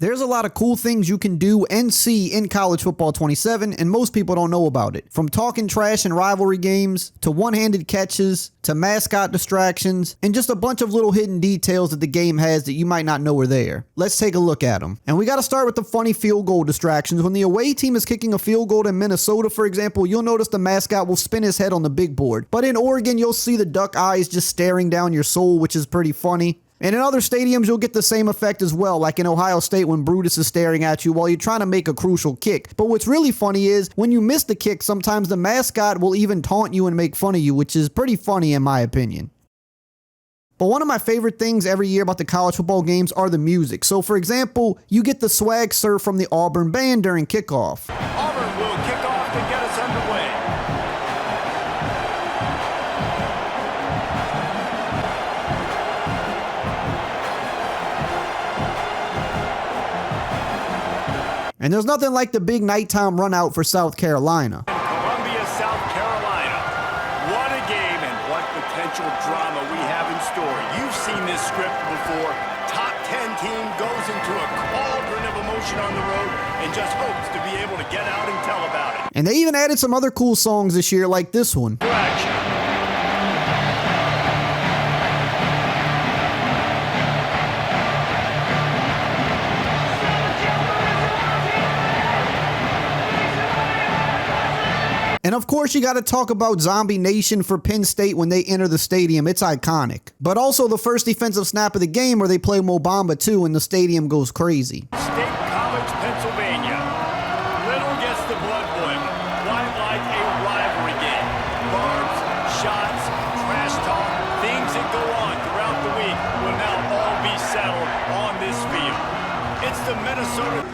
There's a lot of cool things you can do and see in College Football 27, and most people don't know about it. From talking trash in rivalry games, to one-handed catches, to mascot distractions, and just a bunch of little hidden details that the game has that you might not know are there. Let's take a look at them. And we got to start with the funny field goal distractions. When the away team is kicking a field goal in Minnesota, for example, you'll notice the mascot will spin his head on the big board. But in Oregon, you'll see the duck eyes just staring down your soul, which is pretty funny. And in other stadiums, you'll get the same effect as well, like in Ohio State when Brutus is staring at you while you're trying to make a crucial kick. But what's really funny is, when you miss the kick, sometimes the mascot will even taunt you and make fun of you, which is pretty funny in my opinion. But one of my favorite things every year about the college football games are the music. So for example, you get the swag surf from the Auburn band during kickoff. Auburn will kick off to get us underway. And there's nothing like the big nighttime run out for South Carolina. Columbia, South Carolina. What a game and what potential drama we have in store. You've seen this script before. Top 10 team goes into a cauldron of emotion on the road and just hopes to be able to get out and tell about it. And they even added some other cool songs this year, like this one. Action. And of course, you got to talk about Zombie Nation for Penn State when they enter the stadium. It's iconic. But also the first defensive snap of the game where they play Mo Bamba too and the stadium goes crazy. State College, Pennsylvania. Little gets the blood boiling. Quite like a rivalry game. Barbs, shots, trash talk, things that go on throughout the week will now all be settled on this field. It's the Minnesota.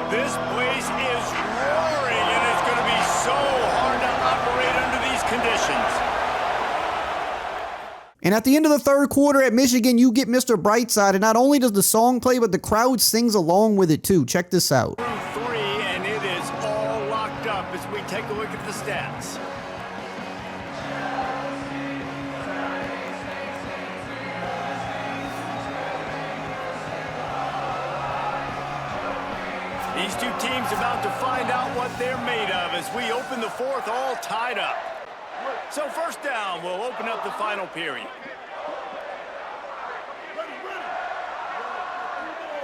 This place is roaring, and it's going to be so hard to operate under these conditions. And at the end of the third quarter at Michigan, you get Mr. Brightside, and not only does the song play, but the crowd sings along with it too. Check this out. Through 3, and it is all locked up as we take a look at the stats. These two teams about to find out what they're made of as we open the fourth, all tied up. So first down, we'll open up the final period.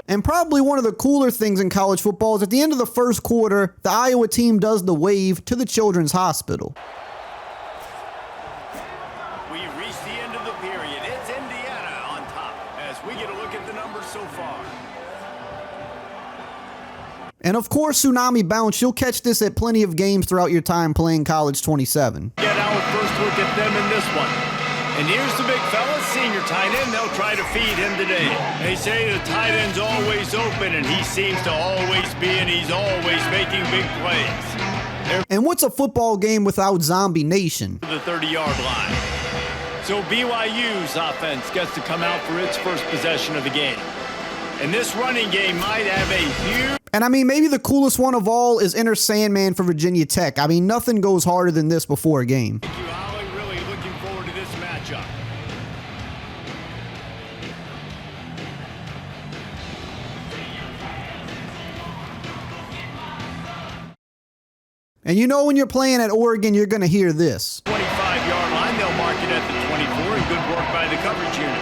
And probably one of the cooler things in college football is at the end of the first quarter, the Iowa team does the wave to the Children's Hospital. We reach the end of the period. It's Indiana on top as we get a look at the numbers so far. And of course, Tsunami Bounce, you'll catch this at plenty of games throughout your time playing College 27. Get our first look at them in this one. And here's the big fella, senior tight end. They'll try to feed him today. They say the tight end's always open, and he seems to always be, and he's always making big plays. And what's a football game without Zombie Nation? The 30-yard line. So BYU's offense gets to come out for its first possession of the game. And this running game might have a huge... And I mean, maybe the coolest one of all is Enter Sandman for Virginia Tech. I mean, nothing goes harder than this before a game. Thank you, Holly. Really looking forward to this matchup. And you know when you're playing at Oregon, you're going to hear this. 25-yard line, they'll mark it at the 24, and good work by the coverage unit.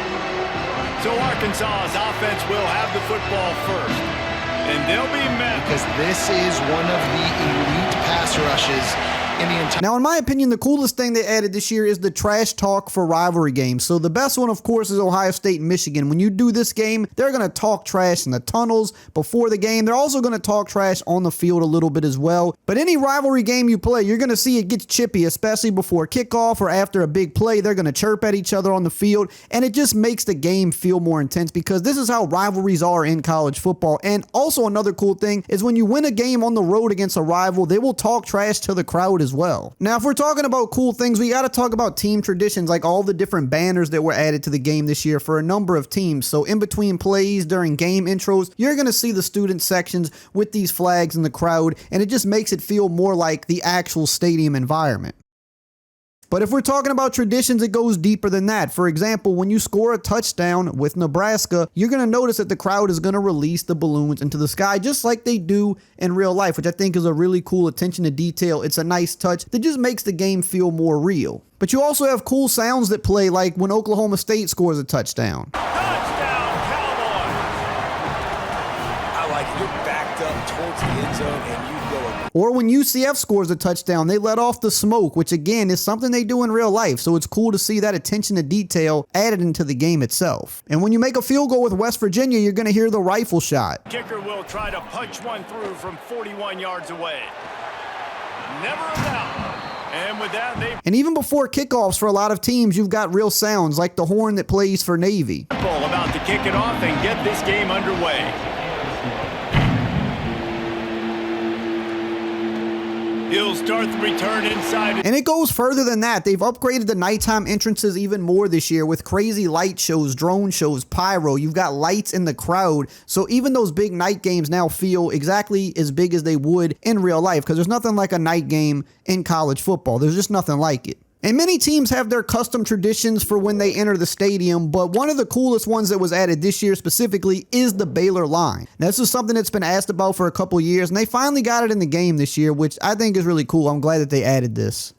So Arkansas's offense will have the football first. And they'll be met. Because this is one of the elite pass rushes in the entire... Now, in my opinion, the coolest thing they added this year is the trash talk for rivalry games. So the best one, of course, is Ohio State and Michigan. When you do this game, they're going to talk trash in the tunnels before the game. They're also going to talk trash on the field a little bit as well. But any rivalry game you play, you're going to see it gets chippy, especially before kickoff or after a big play. They're going to chirp at each other on the field, and it just makes the game feel more intense because this is how rivalries are in college football. And also another cool thing is when you win a game on the road against a rival, they will talk trash to the crowd as well. Now, if we're talking about cool things, we got to talk about team traditions, like all the different banners that were added to the game this year for a number of teams. So in between plays, during game intros, you're going to see the student sections with these flags in the crowd, and it just makes it feel more like the actual stadium environment. But if we're talking about traditions, it goes deeper than that. For example, when you score a touchdown with Nebraska, you're going to notice that the crowd is going to release the balloons into the sky just like they do in real life, which I think is a really cool attention to detail. It's a nice touch that just makes the game feel more real. But you also have cool sounds that play, like when Oklahoma State scores a touchdown. Touchdown, Cowboys! I like it. You're backed up towards the end zone and you go. Or when UCF scores a touchdown, they let off the smoke, which again is something they do in real life. So it's cool to see that attention to detail added into the game itself. And when you make a field goal with West Virginia, you're going to hear the rifle shot. Kicker will try to punch one through from 41 yards away. Never a doubt. And with that, And even before kickoffs for a lot of teams, you've got real sounds like the horn that plays for Navy. about to kick it off and get this game underway. He'll start the return inside. And it goes further than that. They've upgraded the nighttime entrances even more this year with crazy light shows, drone shows, pyro. You've got lights in the crowd. So even those big night games now feel exactly as big as they would in real life, because there's nothing like a night game in college football. There's just nothing like it. And many teams have their custom traditions for when they enter the stadium, but one of the coolest ones that was added this year specifically is the Baylor line. Now, this is something that's been asked about for a couple years, and they finally got it in the game this year, which I think is really cool. I'm glad that they added this.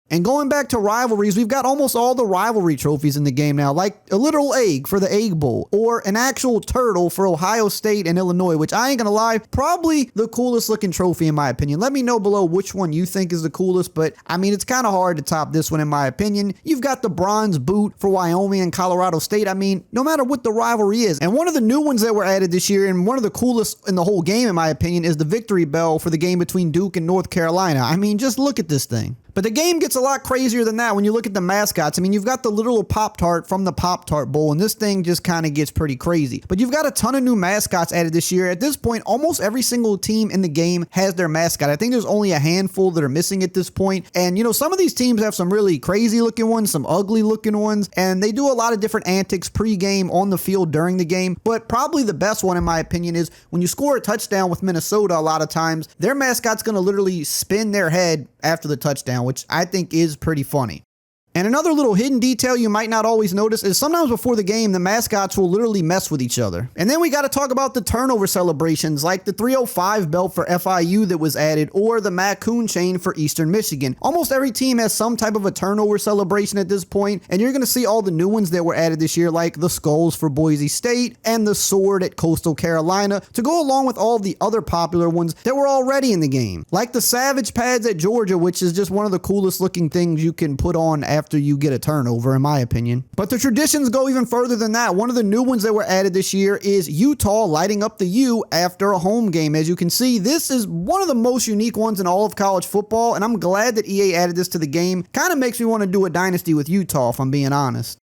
And going back to rivalries, we've got almost all the rivalry trophies in the game now, like a literal egg for the Egg Bowl, or an actual turtle for Ohio State and Illinois, which I ain't gonna lie, probably the coolest looking trophy in my opinion. Let me know below which one you think is the coolest, but I mean, it's kind of hard to top this one in my opinion. You've got the bronze boot for Wyoming and Colorado State. I mean, no matter what the rivalry is. And one of the new ones that were added this year, and one of the coolest in the whole game in my opinion, is the victory bell for the game between Duke and North Carolina. I mean, just look at this thing. But the game gets a lot crazier than that when you look at the mascots. I mean, you've got the literal Pop-Tart from the Pop-Tart Bowl, and this thing just kind of gets pretty crazy. But you've got a ton of new mascots added this year. At this point, almost every single team in the game has their mascot. I think there's only a handful that are missing at this point. And, you know, some of these teams have some really crazy looking ones, some ugly looking ones, and they do a lot of different antics pre-game, on the field, during the game. But probably the best one, in my opinion, is when you score a touchdown with Minnesota, a lot of times, their mascot's going to literally spin their head after the touchdown, which I think is pretty funny. And another little hidden detail you might not always notice is sometimes before the game, the mascots will literally mess with each other. And then we got to talk about the turnover celebrations, like the 305 belt for FIU that was added, or the Maccoon chain for Eastern Michigan. Almost every team has some type of a turnover celebration at this point, and you're going to see all the new ones that were added this year, like the skulls for Boise State and the sword at Coastal Carolina, to go along with all the other popular ones that were already in the game, like the Savage pads at Georgia, which is just one of the coolest looking things you can put on after you get a turnover, in my opinion. But the traditions go even further than that. One of the new ones that were added this year is Utah lighting up the U after a home game. As you can see, this is one of the most unique ones in all of college football, and I'm glad that EA added this to the game. Kind of makes me want to do a dynasty with Utah, if I'm being honest.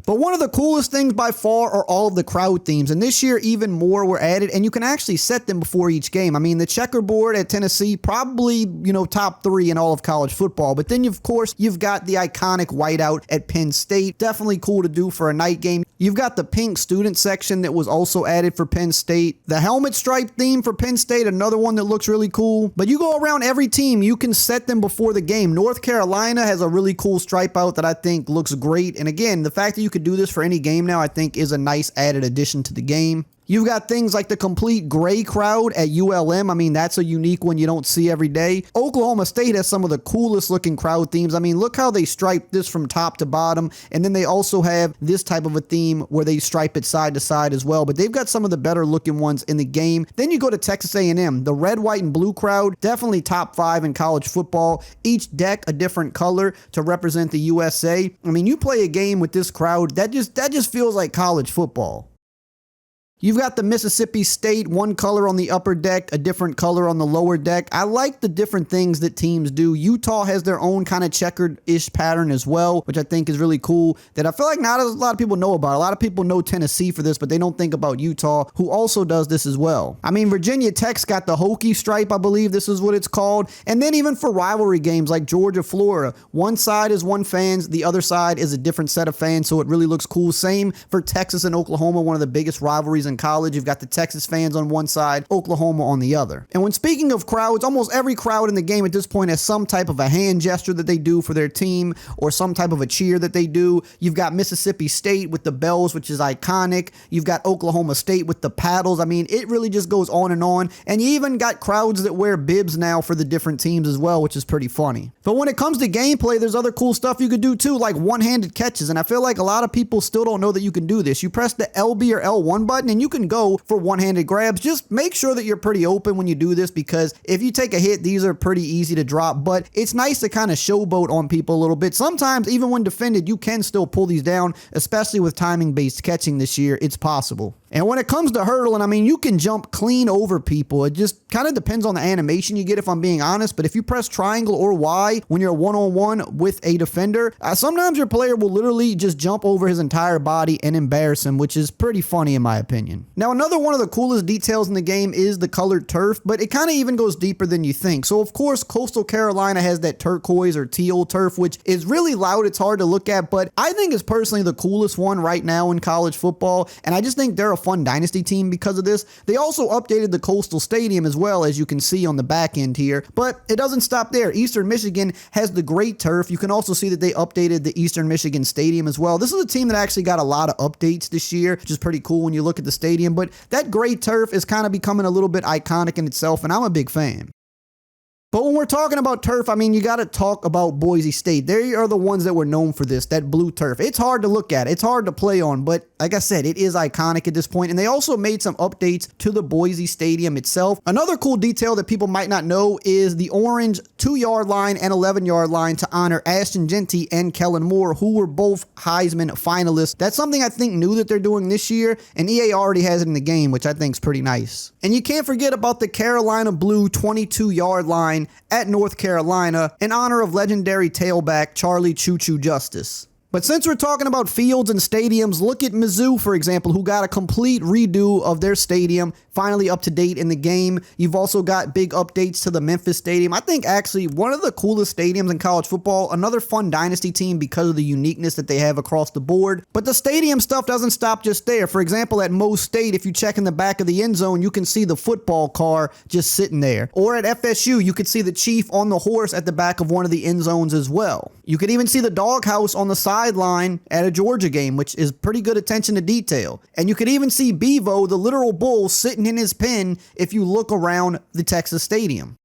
But one of the coolest things by far are all of the crowd themes, and this year even more were added, and you can actually set them before each game. I mean, the checkerboard at Tennessee, probably, you know, top 3 in all of college football. But then, of course, you've got the iconic whiteout at Penn State. Definitely cool to do for a night game. You've got the pink student section that was also added for Penn State. The helmet stripe theme for Penn State, another one that looks really cool. But you go around every team, you can set them before the game. North Carolina has a really cool stripe out that I think looks great. And again, the fact that you could do this for any game now, I think is a nice added addition to the game. You've got things like the complete gray crowd at ULM. I mean, that's a unique one you don't see every day. Oklahoma State has some of the coolest looking crowd themes. I mean, look how they stripe this from top to bottom. And then they also have this type of a theme where they stripe it side to side as well. But they've got some of the better looking ones in the game. Then you go to Texas A&M. The red, white, and blue crowd, definitely top 5 in college football. Each deck a different color to represent the USA. I mean, you play a game with this crowd, that just feels like college football. You've got the Mississippi State, one color on the upper deck, a different color on the lower deck. I like the different things that teams do. Utah has their own kind of checkered-ish pattern as well, which I think is really cool, that I feel like not a lot of people know about. A lot of people know Tennessee for this, but they don't think about Utah, who also does this as well. I mean, Virginia Tech's got the Hokie stripe, I believe this is what it's called. And then even for rivalry games like Georgia, Florida, one side is one fans, the other side is a different set of fans, so it really looks cool. Same for Texas and Oklahoma, one of the biggest rivalries in in college. You've got the Texas fans on one side, Oklahoma on the other. And when speaking of crowds, almost every crowd in the game at this point has some type of a hand gesture that they do for their team or some type of a cheer that they do. You've got Mississippi State with the bells, which is iconic. You've got Oklahoma State with the paddles. I mean, it really just goes on. And you even got crowds that wear bibs now for the different teams as well, which is pretty funny. But when it comes to gameplay, there's other cool stuff you could do too, like one-handed catches. And I feel like a lot of people still don't know that you can do this. You press the LB or L1 button and you can go for one-handed grabs. Just make sure that you're pretty open when you do this, because if you take a hit, these are pretty easy to drop. But it's nice to kind of showboat on people a little bit. Sometimes, even when defended, you can still pull these down, especially with timing-based catching this year. It's possible. And when it comes to hurdling, I mean, you can jump clean over people. It just kind of depends on the animation you get, if I'm being honest. But if you press triangle or Y when you're one-on-one with a defender, sometimes your player will literally just jump over his entire body and embarrass him, which is pretty funny in my opinion. Now, another one of the coolest details in the game is the colored turf, but it kind of even goes deeper than you think. So, of course, Coastal Carolina has that turquoise or teal turf, which is really loud. It's hard to look at, but I think it's personally the coolest one right now in college football, and I just think they're a fun dynasty team because of this. They also updated the Coastal Stadium as well, as you can see on the back end here, but it doesn't stop there. Eastern Michigan has the great turf. You can also see that they updated the Eastern Michigan Stadium as well. This is a team that actually got a lot of updates this year, which is pretty cool when you look at the stadium, but that great turf is kind of becoming a little bit iconic in itself, and I'm a big fan. But when we're talking about turf, I mean, you got to talk about Boise State. They are the ones that were known for this, that blue turf. It's hard to look at. It's hard to play on, but like I said, it is iconic at this point. And they also made some updates to the Boise Stadium itself. Another cool detail that people might not know is the orange 2-yard line and 11-yard line to honor Ashton Jeanty and Kellen Moore, who were both Heisman finalists. That's something I think new that they're doing this year, and EA already has it in the game, which I think is pretty nice. And you can't forget about the Carolina blue 22-yard line at North Carolina in honor of legendary tailback Charlie Choo Choo Justice. But since we're talking about fields and stadiums, look at Mizzou, for example, who got a complete redo of their stadium, finally up to date in the game. You've also got big updates to the Memphis Stadium. I think actually one of the coolest stadiums in college football, another fun dynasty team because of the uniqueness that they have across the board. But the stadium stuff doesn't stop just there. For example, at Mo State, if you check in the back of the end zone, you can see the football car just sitting there. Or at FSU, you could see the Chief on the horse at the back of one of the end zones as well. You could even see the doghouse on the sideline at a Georgia game, which is pretty good attention to detail. And you could even see Bevo, the literal bull, sitting in his pen if you look around the Texas Stadium.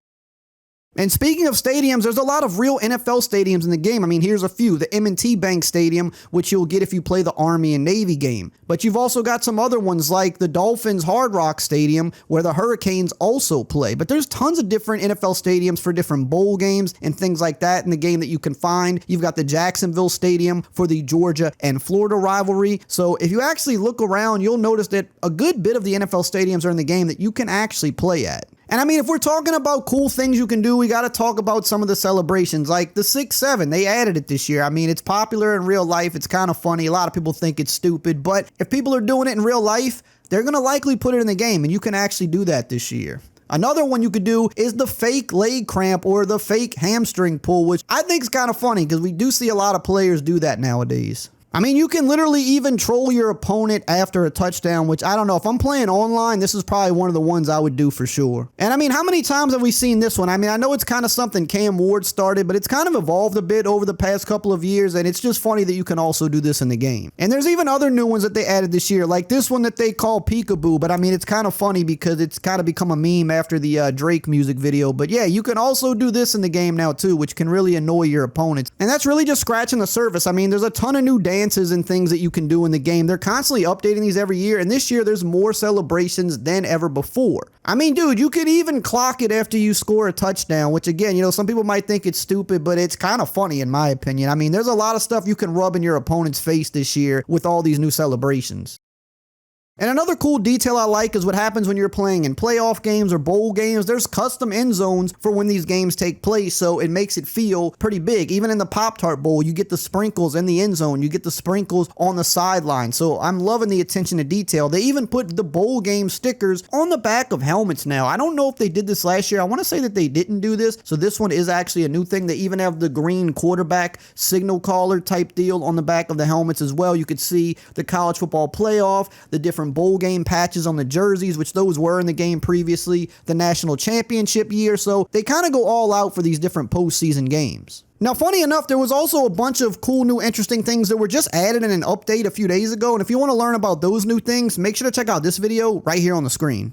And speaking of stadiums, there's a lot of real NFL stadiums in the game. I mean, here's a few. The M&T Bank Stadium, which you'll get if you play the Army and Navy game. But you've also got some other ones like the Dolphins Hard Rock Stadium, where the Hurricanes also play. But there's tons of different NFL stadiums for different bowl games and things like that in the game that you can find. You've got the Jacksonville Stadium for the Georgia and Florida rivalry. So if you actually look around, you'll notice that a good bit of the NFL stadiums are in the game that you can actually play at. And I mean, if we're talking about cool things you can do, we got to talk about some of the celebrations, like the 6-7. They added it this year. I mean, it's popular in real life. It's kind of funny. A lot of people think it's stupid, but if people are doing it in real life, they're going to likely put it in the game, and you can actually do that this year. Another one you could do is the fake leg cramp or the fake hamstring pull, which I think is kind of funny because we do see a lot of players do that nowadays. I mean, you can literally even troll your opponent after a touchdown, which I don't know. If I'm playing online, this is probably one of the ones I would do for sure. And I mean, how many times have we seen this one? I mean, I know it's kind of something Cam Ward started, but it's kind of evolved a bit over the past couple of years, and it's just funny that you can also do this in the game. And there's even other new ones that they added this year, like this one that they call Peekaboo, but I mean, it's kind of funny because it's kind of become a meme after the Drake music video. But yeah, you can also do this in the game now too, which can really annoy your opponents. And that's really just scratching the surface. I mean, there's a ton of new dances and things that you can do in the game. They're constantly updating these every year, and this year there's more celebrations than ever before. I mean, dude, you could even clock it after you score a touchdown, which again, you know, some people might think it's stupid, but it's kind of funny in my opinion. I mean, there's a lot of stuff you can rub in your opponent's face this year with all these new celebrations. And another cool detail I like is what happens when you're playing in playoff games or bowl games. There's custom end zones for when these games take place, so it makes it feel pretty big. Even in the Pop-Tart Bowl, you get the sprinkles in the end zone. You get the sprinkles on the sideline. So I'm loving the attention to detail. They even put the bowl game stickers on the back of helmets now. I don't know if they did this last year. I want to say that they didn't do this. So this one is actually a new thing. They even have the green quarterback signal caller type deal on the back of the helmets as well. You could see the college football playoff, the different different bowl game patches on the jerseys, which those were in the game previously, the national championship year. So they kind of go all out for these different postseason games. Now, funny enough, there was also a bunch of cool, new, interesting things that were just added in an update a few days ago. And if you want to learn about those new things, make sure to check out this video right here on the screen.